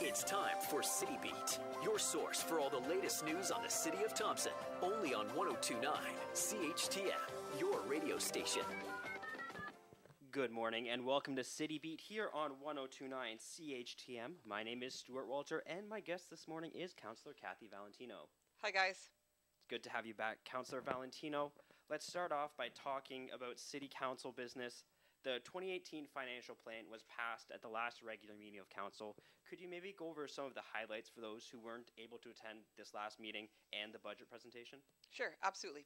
It's time for City Beat, your source for all the latest news on the city of Thompson. Only on 102.9 CHTM, your radio station. Good morning and welcome to City Beat here on 102.9 CHTM. My name is Stuart Walter and my guest this morning is Councillor Kathy Valentino. Hi guys. It's good to have you back, Councillor Valentino. Let's start off by talking about City Council business. The 2018 financial plan was passed at the last regular meeting of Council. Could you maybe go over some of the highlights for those who weren't able to attend this last meeting and the budget presentation? Sure, absolutely.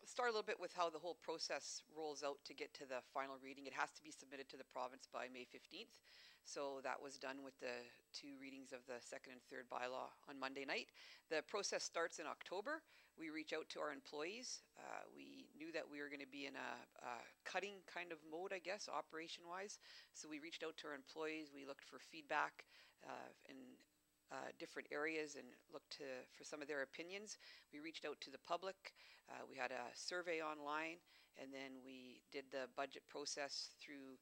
Start a little bit with how the whole process rolls out to get to the final reading. It has to be submitted to the province by May 15th. So that was done with the two readings of the second and third bylaw on Monday night. The process starts in October. We reach out to our employees. We knew that we were going to be in a cutting kind of mode, I guess, operation-wise. So we reached out to our employees. We looked for feedback in different areas and looked for some of their opinions. We reached out to the public. We had a survey online, and then we did the budget process through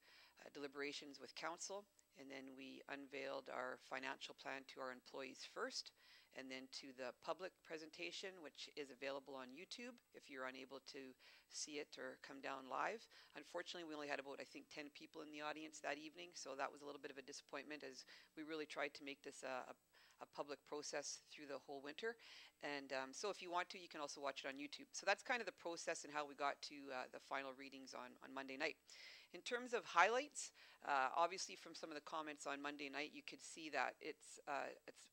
deliberations with council. And then we unveiled our financial plan to our employees first, and then to the public presentation, which is available on YouTube if you're unable to see it or come down live. Unfortunately, we only had about, I think, 10 people in the audience that evening, so that was a little bit of a disappointment as we really tried to make this a public process through the whole winter. And so if you want to, you can also watch it on YouTube. So that's kind of the process and how we got to the final readings on Monday night. In terms of highlights, obviously from some of the comments on Monday night, you could see that it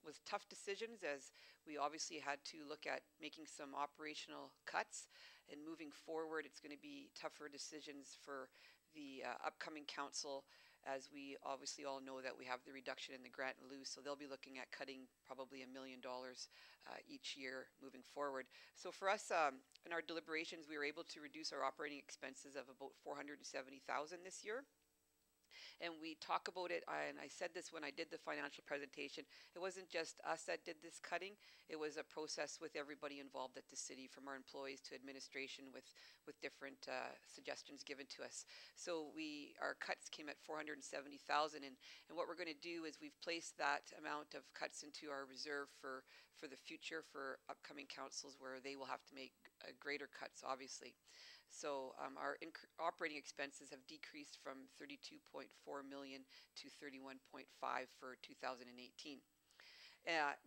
was tough decisions as we obviously had to look at making some operational cuts, and moving forward it's going to be tougher decisions for the upcoming council, as we obviously all know that we have the reduction in the grant and lieu, so they'll be looking at cutting probably $1 million each year moving forward. So for us, in our deliberations, we were able to reduce our operating expenses of about $470,000 this year. And we talk about it, and I said this when I did the financial presentation, it wasn't just us that did this cutting, it was a process with everybody involved at the city, from our employees to administration, with different suggestions given to us. So our cuts came at $470,000, and what we're going to do is we've placed that amount of cuts into our reserve for the future, for upcoming councils where they will have to make greater cuts, obviously. So our operating expenses have decreased from $32.4 million to $31.5 for 2018.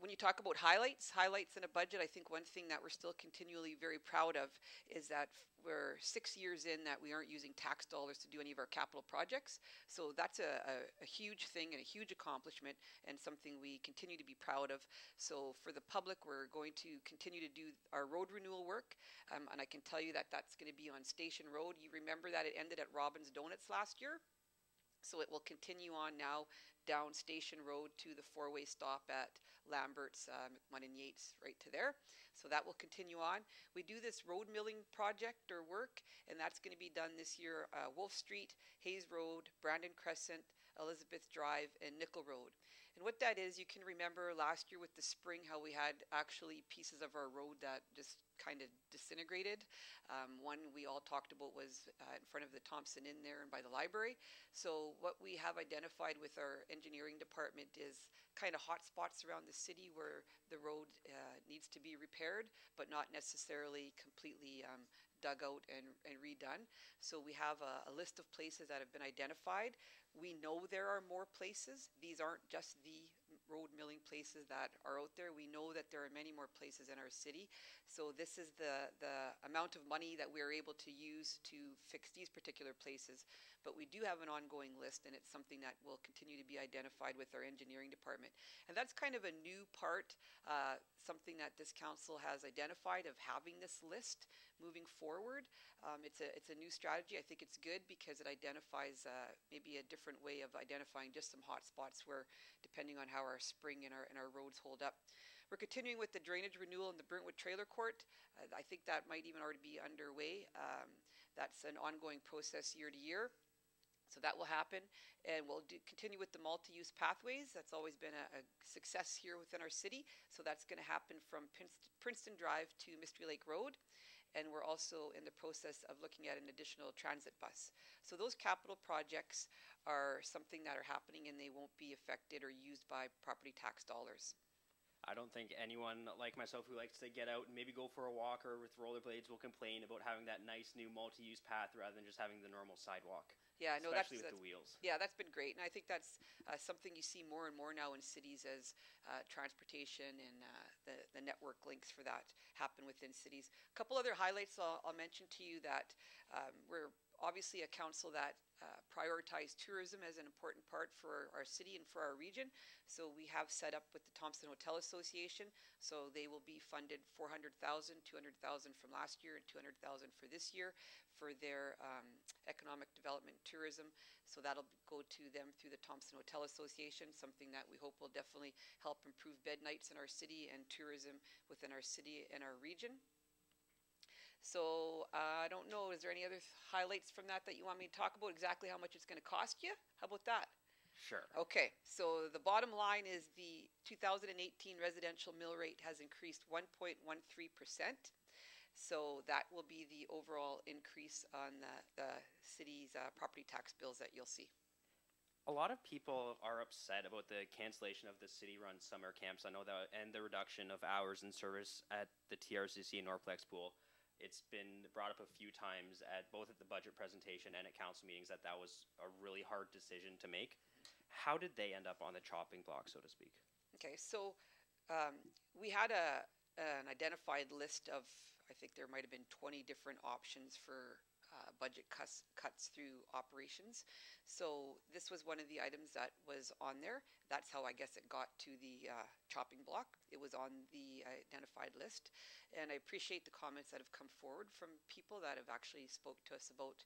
When you talk about highlights in a budget, I think one thing that we're still continually very proud of is that we're 6 years in that we aren't using tax dollars to do any of our capital projects. So that's a huge thing and a huge accomplishment, and something we continue to be proud of. So for the public, we're going to continue to do our road renewal work, and I can tell you that that's going to be on Station Road. You remember that it ended at Robin's Donuts last year? So it will continue on now down Station Road to the four-way stop at Lambert's, McMunn and Yates, right to there. So that will continue on. We do this road milling project or work, and that's going to be done this year, Wolf Street, Hayes Road, Brandon Crescent, Elizabeth Drive, and Nickel Road. And what that is, you can remember last year with the spring how we had actually pieces of our road that just kind of disintegrated. One we all talked about was in front of the Thompson Inn there and by the library. So what we have identified with our engineering department is kind of hot spots around the city where the road needs to be repaired, but not necessarily completely dug out and redone. So we have a list of places that have been identified. We know there are more places. These aren't just the road milling places that are out there. We know that there are many more places in our city. So this is the amount of money that we're able to use to fix these particular places. But we do have an ongoing list, and it's something that will continue to be identified with our engineering department. And that's kind of a new part, something that this council has identified, of having this list moving forward. It's a new strategy. I think it's good because it identifies maybe a different way of identifying just some hot spots where, depending on how our spring and our roads hold up. We're continuing with the drainage renewal in the Brentwood Trailer Court. I think that might even already be underway. That's an ongoing process year to year. So that will happen, and we'll continue with the multi-use pathways. That's always been a success here within our city. So that's going to happen from Princeton Drive to Mystery Lake Road. and we're also in the process of looking at an additional transit bus. So those capital projects are something that are happening, and they won't be affected or used by property tax dollars. I don't think anyone like myself who likes to get out and maybe go for a walk or with rollerblades will complain about having that nice new multi-use path rather than just having the normal sidewalk. Yeah, no, especially with the wheels. Yeah, that's been great, and I think that's something you see more and more now in cities as transportation and the network links for that happen within cities. A couple other highlights I'll mention to you that we're obviously a council that prioritize tourism as an important part for our city and for our region. So we have set up with the Thompson Hotel Association. So they will be funded $400,000, $200,000 from last year, and $200,000 for this year for their economic development tourism. So that'll go to them through the Thompson Hotel Association, something that we hope will definitely help improve bed nights in our city and tourism within our city and our region. So I don't know, is there any other highlights from that you want me to talk about, exactly how much it's going to cost you? How about that? Sure. Okay, so the bottom line is the 2018 residential mill rate has increased 1.13%. So that will be the overall increase on the city's property tax bills that you'll see. A lot of people are upset about the cancellation of the city-run summer camps. I know that, and the reduction of hours in service at the TRCC and Norplex pool. It's been brought up a few times at both at the budget presentation and at council meetings that was a really hard decision to make. How did they end up on the chopping block, so to speak? Okay, so we had an identified list of, I think there might have been 20 different options for budget cuts through operations. So this was one of the items that was on there. That's how I guess it got to the chopping block. It was on the identified list. And I appreciate the comments that have come forward from people that have actually spoke to us about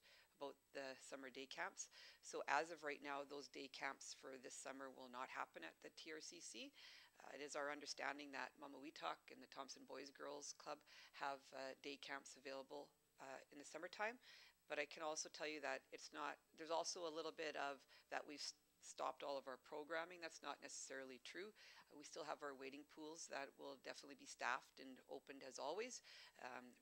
the summer day camps. So as of right now, those day camps for this summer will not happen at the TRCC. It is our understanding that Mamawitak and the Thompson Boys Girls Club have day camps available in the summertime. But I can also tell you that it's not, there's also a little bit of that we've stopped all of our programming. That's not necessarily true. We still have our waiting pools that will definitely be staffed and opened as always.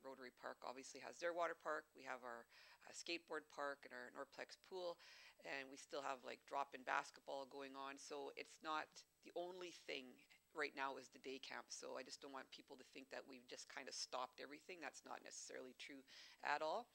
Rotary Park obviously has their water park. We have our skateboard park and our Norplex pool. And we still have like drop-in basketball going on. So it's not the only thing right now is the day camp. So I just don't want people to think that we've just kind of stopped everything. That's not necessarily true at all.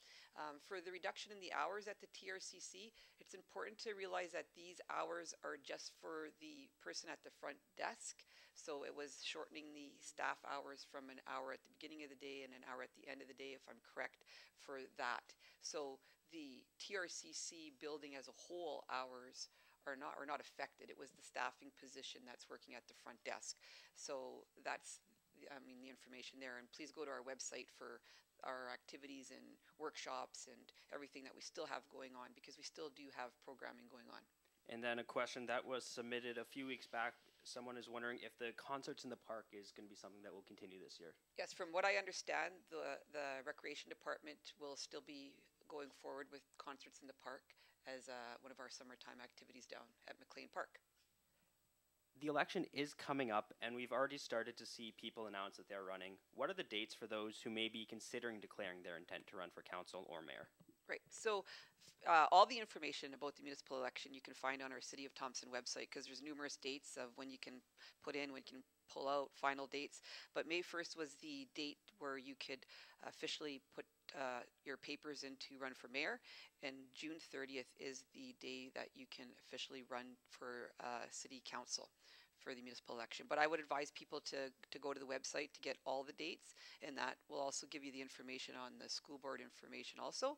For the reduction in the hours at the TRCC, it's important to realize that these hours are just for the person at the front desk. So it was shortening the staff hours from an hour at the beginning of the day and an hour at the end of the day, if I'm correct, for that. So the TRCC building as a whole hours are not affected. It was the staffing position that's working at the front desk. So that's, I mean, the information there. And please go to our website for our activities and workshops and everything that we still have going on, because we still do have programming going on. And then a question that was submitted a few weeks back. Someone is wondering if the concerts in the park is going to be something that will continue this year. Yes, from what I understand, the Recreation Department will still be going forward with concerts in the park as one of our summertime activities down at McLean Park. The election is coming up, and we've already started to see people announce that they're running. What are the dates for those who may be considering declaring their intent to run for council or mayor? Right. So all the information about the municipal election you can find on our City of Thompson website, because there's numerous dates of when you can put in, when you can pull out, final dates. But May 1st was the date where you could officially put your papers in to run for mayor, and June 30th is the day that you can officially run for city council for the municipal election. But I would advise people to go to the website to get all the dates, and that will also give you the information on the school board information also.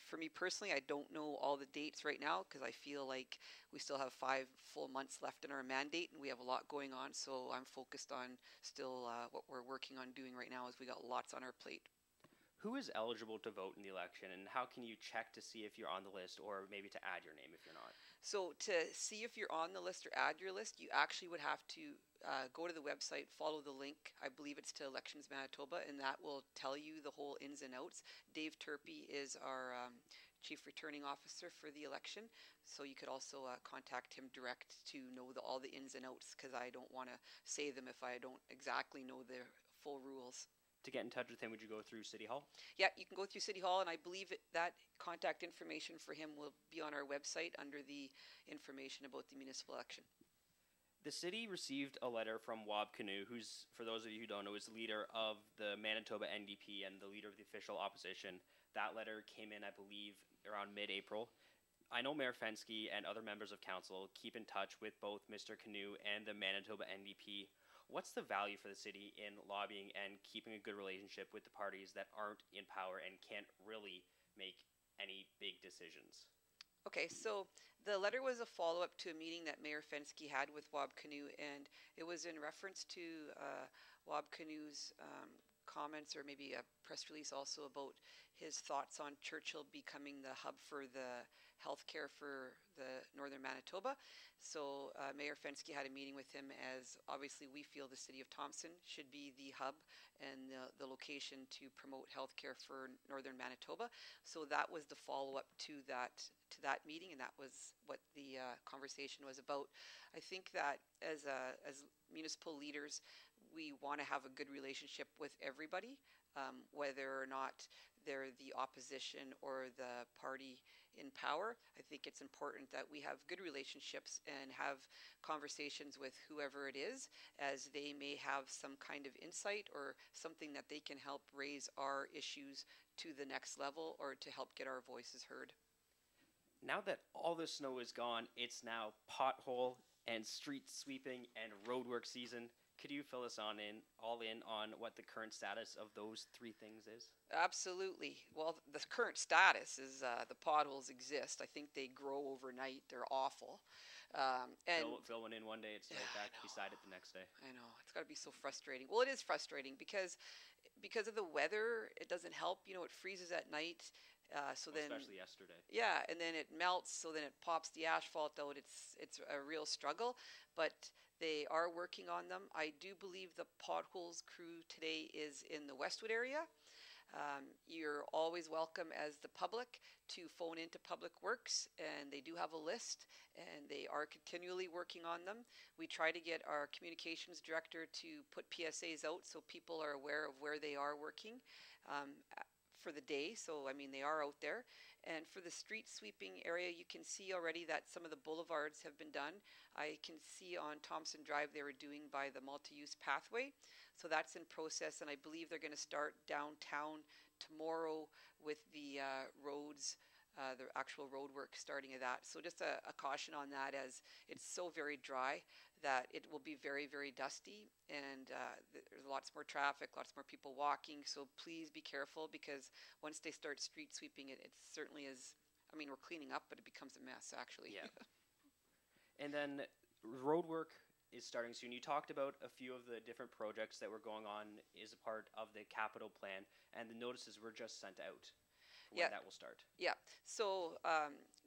For me personally, I don't know all the dates right now because I feel like we still have 5 full months left in our mandate and we have a lot going on, so I'm focused on still what we're working on doing right now, as we got lots on our plate. Who is eligible to vote in the election, and how can you check to see if you're on the list, or maybe to add your name if you're not? So to see if you're on the list or add your list, you actually would have to go to the website, follow the link. I believe it's to Elections Manitoba, and that will tell you the whole ins and outs. Dave Turpey is our Chief Returning Officer for the election, so you could also contact him direct to know all the ins and outs, because I don't want to say them if I don't exactly know the full rules. To get in touch with him, would you go through City Hall? Yeah, you can go through City Hall, and I believe that contact information for him will be on our website under the information about the municipal election. The city received a letter from Wab Kinew, who's, for those of you who don't know, is the leader of the Manitoba NDP and the leader of the official opposition. That letter came in, I believe, around mid-April. I know Mayor Fenske and other members of council keep in touch with both Mr. Kinew and the Manitoba NDP. What's the value for the city in lobbying and keeping a good relationship with the parties that aren't in power and can't really make any big decisions? Okay, so the letter was a follow-up to a meeting that Mayor Fenske had with Wab Kinew, and it was in reference to Wab Kinew's comments, or maybe a press release also, about his thoughts on Churchill becoming the hub for the healthcare for the northern Manitoba. So Mayor Fenske had a meeting with him, as obviously we feel the city of Thompson should be the hub and the location to promote healthcare for northern Manitoba. So that was the follow-up to that meeting, and that was what the conversation was about. I think that as municipal leaders, we want to have a good relationship with everybody, whether or not they're the opposition or the party in power. I think it's important that we have good relationships and have conversations with whoever it is, as they may have some kind of insight or something that they can help raise our issues to the next level or to help get our voices heard. Now that all the snow is gone, it's now pothole and street sweeping and roadwork season. Could you fill us all in on what the current status of those three things is? Absolutely. Well, the current status is the potholes exist. I think they grow overnight. They're awful. And fill one in one day, it's right back beside it the next day. I know. It's got to be so frustrating. Well, it is frustrating because of the weather. It doesn't help. You know, it freezes at night. Especially yesterday. Yeah, and then it melts, so then it pops the asphalt out. It's a real struggle, but they are working on them. I do believe the potholes crew today is in the Westwood area. You're always welcome as the public to phone into Public Works, and they do have a list, and they are continually working on them. We try to get our communications director to put PSAs out so people are aware of where they are working for the day. So, I mean, they are out there. And for the street sweeping area, you can see already that some of the boulevards have been done. I can see on Thompson Drive they were doing by the multi-use pathway. So that's in process, and I believe they're going to start downtown tomorrow with the roads, the actual road work starting of that. So just a caution on that, as it's so very dry that it will be very, very dusty, and there's lots more traffic, lots more people walking. So please be careful, because once they start street sweeping, it certainly is. I mean, we're cleaning up, but it becomes a mess, actually. Yeah. And then road work is starting soon. You talked about a few of the different projects that were going on as a part of the capital plan, and the notices were just sent out for when that will start. Yeah. So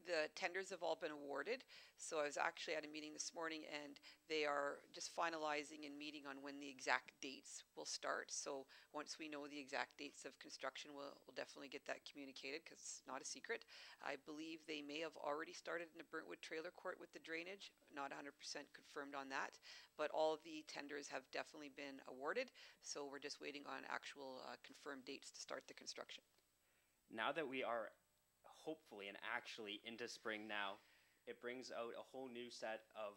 the tenders have all been awarded. So I was actually at a meeting this morning, and they are just finalizing and meeting on when the exact dates will start. So once we know the exact dates of construction, we'll definitely get that communicated, because it's not a secret. I believe they may have already started in the Burntwood Trailer Court with the drainage. Not 100% confirmed on that, but all of the tenders have definitely been awarded. So we're just waiting on actual confirmed dates to start the construction. Now that we are hopefully and actually into spring now, it brings out a whole new set of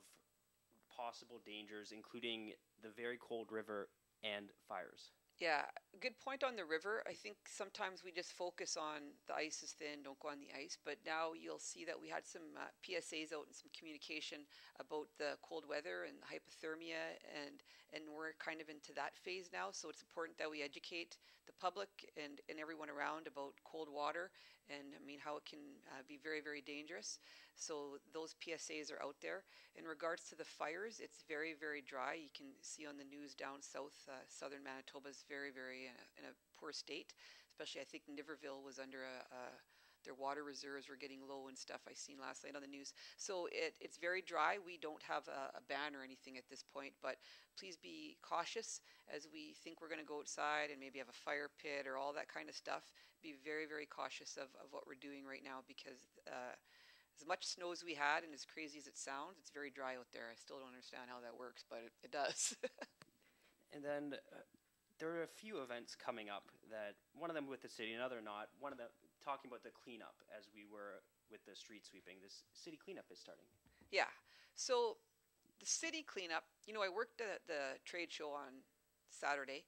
possible dangers, including the very cold river and fires. Yeah, good point on the river. I think sometimes we just focus on the ice is thin, don't go on the ice. But now you'll see that we had some PSAs out and some communication about the cold weather and hypothermia, and we're kind of into that phase now. So it's important that we educate the public and everyone around about cold water, and I mean how it can be very, very dangerous. So those PSAs are out there. In regards to the fires, it's very, very dry. You can see on the news down south, southern Manitoba is very, very in a poor state. Especially, I think Niverville was under their water reserves were getting low and stuff. I seen last night on the news. So it's very dry. We don't have a ban or anything at this point, but please be cautious as we think we're going to go outside and maybe have a fire pit or all that kind of stuff. Be very, very cautious of what we're doing right now, because as much snow as we had, and as crazy as it sounds, it's very dry out there. I still don't understand how that works, but it does. And then there are a few events coming up that one of them with the city, another not. One of them talking about the cleanup as we were with the street sweeping. This city cleanup is starting. Yeah. So the city cleanup, I worked at the trade show on Saturday.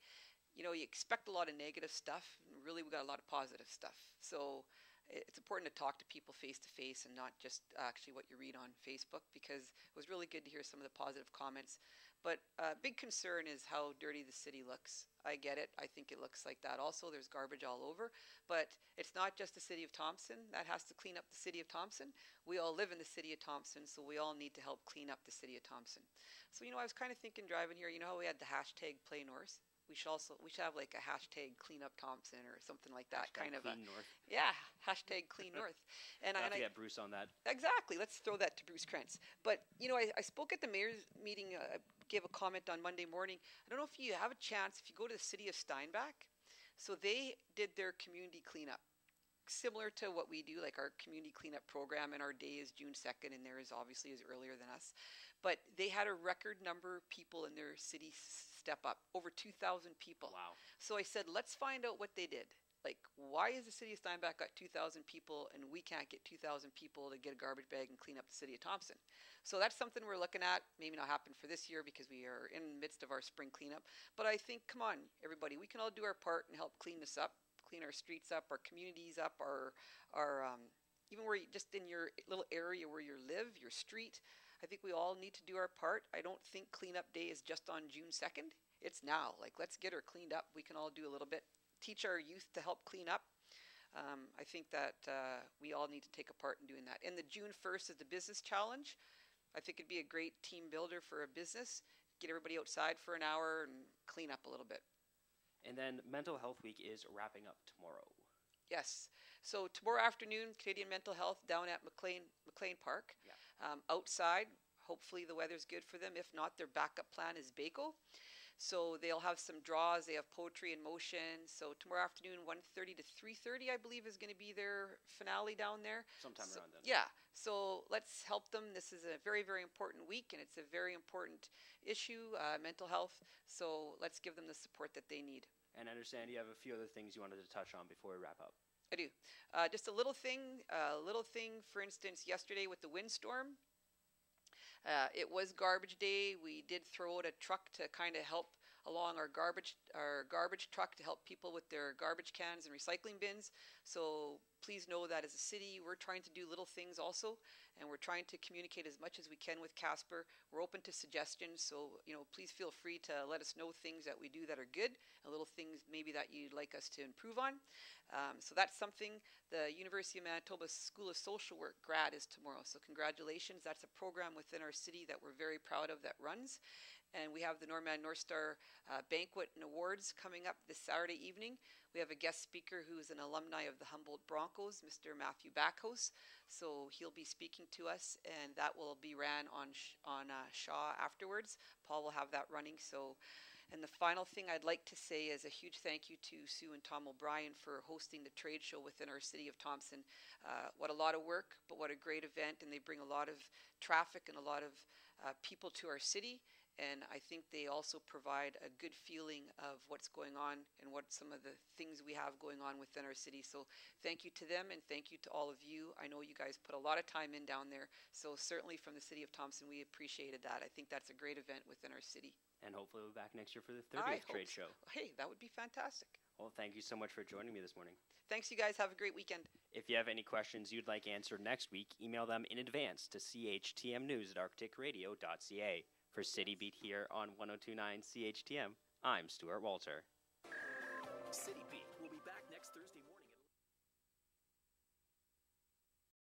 You expect a lot of negative stuff, and really we got a lot of positive stuff. So it's important to talk to people face to face and not just actually what you read on Facebook, because it was really good to hear some of the positive comments. But a big concern is how dirty the city looks. I get it. I think it looks like that also. There's garbage all over. But it's not just the city of Thompson that has to clean up the city of Thompson. We all live in the city of Thompson, so we all need to help clean up the city of Thompson. So, I was kind of thinking driving here, how we had the hashtag Play North? We should have like a hashtag Clean Up Thompson or something like that. Hashtag kind of Clean North. Yeah, hashtag Clean North. And I get Bruce on that. Exactly. Let's throw that to Bruce Krentz. But, I spoke at the mayor's meeting, gave a comment on Monday morning. I don't know if you have a chance, if you go to the city of Steinbach. So they did their community cleanup, similar to what we do, like our community cleanup program, and our day is June 2nd, and theirs obviously is earlier than us. But they had a record number of people in their city step up, over 2,000 people. Wow. So I said, let's find out what they did. Like, why is the city of Steinbach got 2,000 people and we can't get 2,000 people to get a garbage bag and clean up the city of Thompson? So that's something we're looking at. Maybe not happen for this year because we are in the midst of our spring cleanup. But I think, come on, everybody, we can all do our part and help clean this up, clean our streets up, our communities up, our even where just in your little area where you live, your street. I think we all need to do our part. I don't think cleanup day is just on June 2nd. It's now. Like, let's get her cleaned up. We can all do a little bit. Teach our youth to help clean up. I think that we all need to take a part in doing that. And the June 1st is the business challenge. I think it'd be a great team builder for a business. Get everybody outside for an hour and clean up a little bit. And then Mental Health Week is wrapping up tomorrow. Yes. So tomorrow afternoon, Canadian Mental Health down at McLean Park. Yeah. Outside, hopefully the weather's good for them. If not, their backup plan is Baco. So they'll have some draws. They have poetry in motion. So tomorrow afternoon, 1:30 to 3:30, I believe, is going to be their finale down there. Sometime around then. Yeah. So let's help them. This is a very, very important week, and it's a very important issue, mental health. So let's give them the support that they need. And I understand you have a few other things you wanted to touch on before we wrap up. I do. Just a little thing, for instance, yesterday with the windstorm. It was garbage day. We did throw out a truck to kind of help along our garbage truck to help people with their garbage cans and recycling bins. So please know that as a city, we're trying to do little things also, and we're trying to communicate as much as we can with Casper. We're open to suggestions, so please feel free to let us know things that we do that are good, and little things maybe that you'd like us to improve on. So that's something. The University of Manitoba School of Social Work grad is tomorrow, so congratulations. That's a program within our city that we're very proud of that runs. And we have the Norman North Star Banquet and Awards coming up this Saturday evening. We have a guest speaker who is an alumni of the Humboldt Broncos, Mr. Matthew Backhouse. So he'll be speaking to us, and that will be ran on Shaw afterwards. Paul will have that running. So, and the final thing I'd like to say is a huge thank you to Sue and Tom O'Brien for hosting the trade show within our city of Thompson. What a lot of work, but what a great event, and they bring a lot of traffic and a lot of people to our city. And I think they also provide a good feeling of what's going on and what some of the things we have going on within our city. So thank you to them, and thank you to all of you. I know you guys put a lot of time in down there. So certainly from the city of Thompson, we appreciated that. I think that's a great event within our city. And hopefully we'll be back next year for the 30th trade show. Hey, that would be fantastic. Well, thank you so much for joining me this morning. Thanks, you guys. Have a great weekend. If you have any questions you'd like answered next week, email them in advance to CHTMnews@arcticradio.ca. For City Beat here on 102.9 CHTM, I'm Stuart Walter. City Beat